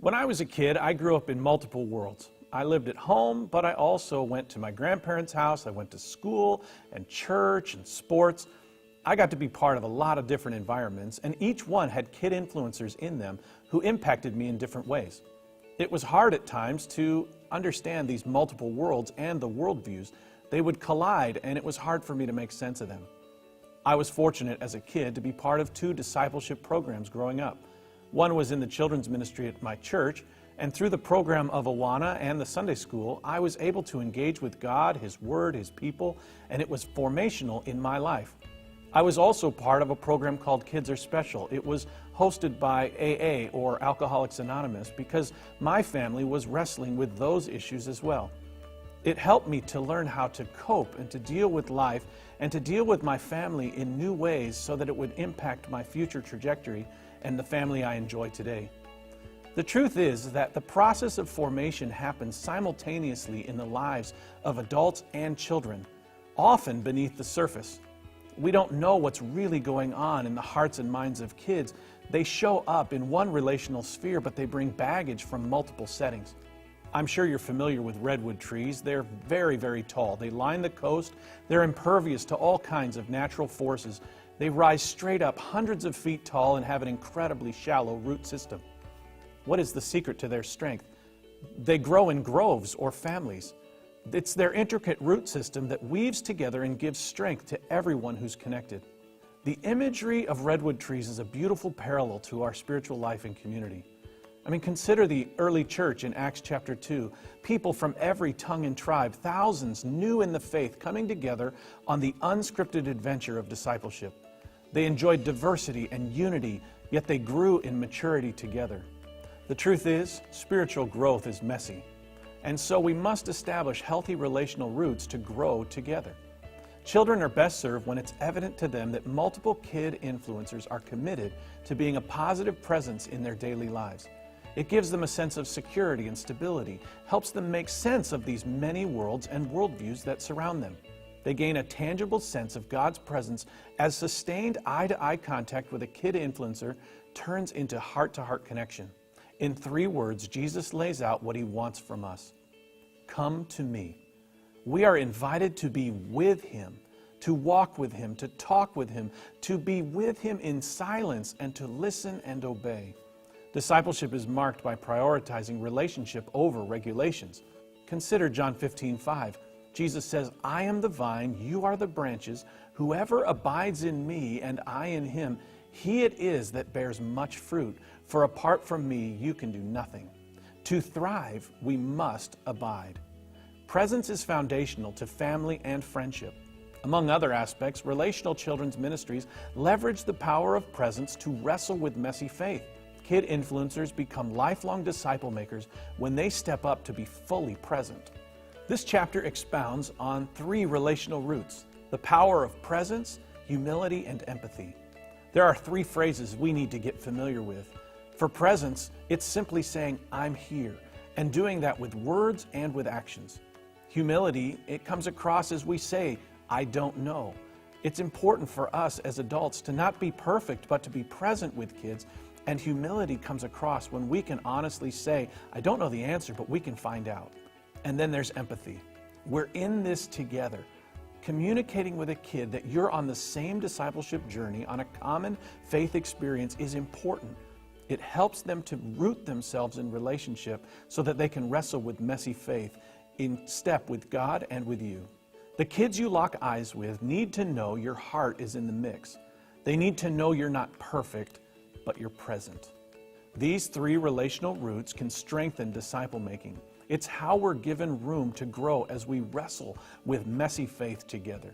When I was a kid, I grew up in multiple worlds. I lived at home, but I also went to my grandparents' house. I went to school and church and sports. I got to be part of a lot of different environments, and each one had kid influencers in them who impacted me in different ways. It was hard at times to understand these multiple worlds and the worldviews. They would collide, and it was hard for me to make sense of them. I was fortunate as a kid to be part of 2 discipleship programs growing up. One was in the children's ministry at my church, and through the program of Awana and the Sunday school, I was able to engage with God, His Word, His people, and it was formational in my life. I was also part of a program called Kids Are Special. It was hosted by AA, or Alcoholics Anonymous, because my family was wrestling with those issues as well. It helped me to learn how to cope and to deal with life and to deal with my family in new ways so that it would impact my future trajectory and the family I enjoy today. The truth is that the process of formation happens simultaneously in the lives of adults and children, often beneath the surface. We don't know what's really going on in the hearts and minds of kids. They show up in one relational sphere, but they bring baggage from multiple settings. I'm sure you're familiar with redwood trees. They're very, very tall. They line the coast. They're impervious to all kinds of natural forces. They rise straight up hundreds of feet tall and have an incredibly shallow root system. What is the secret to their strength? They grow in groves or families. It's their intricate root system that weaves together and gives strength to everyone who's connected. The imagery of redwood trees is a beautiful parallel to our spiritual life and community. Consider the early church in Acts chapter 2. People from every tongue and tribe, thousands new in the faith, coming together on the unscripted adventure of discipleship. They enjoyed diversity and unity, yet they grew in maturity together. The truth is, spiritual growth is messy, and so we must establish healthy relational roots to grow together. Children are best served when it's evident to them that multiple kid influencers are committed to being a positive presence in their daily lives. It gives them a sense of security and stability, helps them make sense of these many worlds and worldviews that surround them. They gain a tangible sense of God's presence as sustained eye-to-eye contact with a kid influencer turns into heart-to-heart connection. In 3 words, Jesus lays out what He wants from us. Come to me. We are invited to be with Him, to walk with Him, to talk with Him, to be with Him in silence, and to listen and obey. Discipleship is marked by prioritizing relationship over regulations. Consider John 15:5. Jesus says, I am the vine, you are the branches. Whoever abides in me and I in him, he it is that bears much fruit. For apart from me, you can do nothing. To thrive, we must abide. Presence is foundational to family and friendship. Among other aspects, relational children's ministries leverage the power of presence to wrestle with messy faith. Kid influencers become lifelong disciple makers when they step up to be fully present. This chapter expounds on 3 relational roots: the power of presence, humility, and empathy. There are 3 phrases we need to get familiar with. For presence, it's simply saying, I'm here, and doing that with words and with actions. Humility, it comes across as we say, I don't know. It's important for us as adults to not be perfect, but to be present with kids. And humility comes across when we can honestly say, I don't know the answer, but we can find out. And then there's empathy. We're in this together. Communicating with a kid that you're on the same discipleship journey, on a common faith experience, is important. It helps them to root themselves in relationship so that they can wrestle with messy faith in step with God and with you. The kids you lock eyes with need to know your heart is in the mix. They need to know you're not perfect, but you're present. These 3 relational roots can strengthen disciple making. It's how we're given room to grow as we wrestle with messy faith together.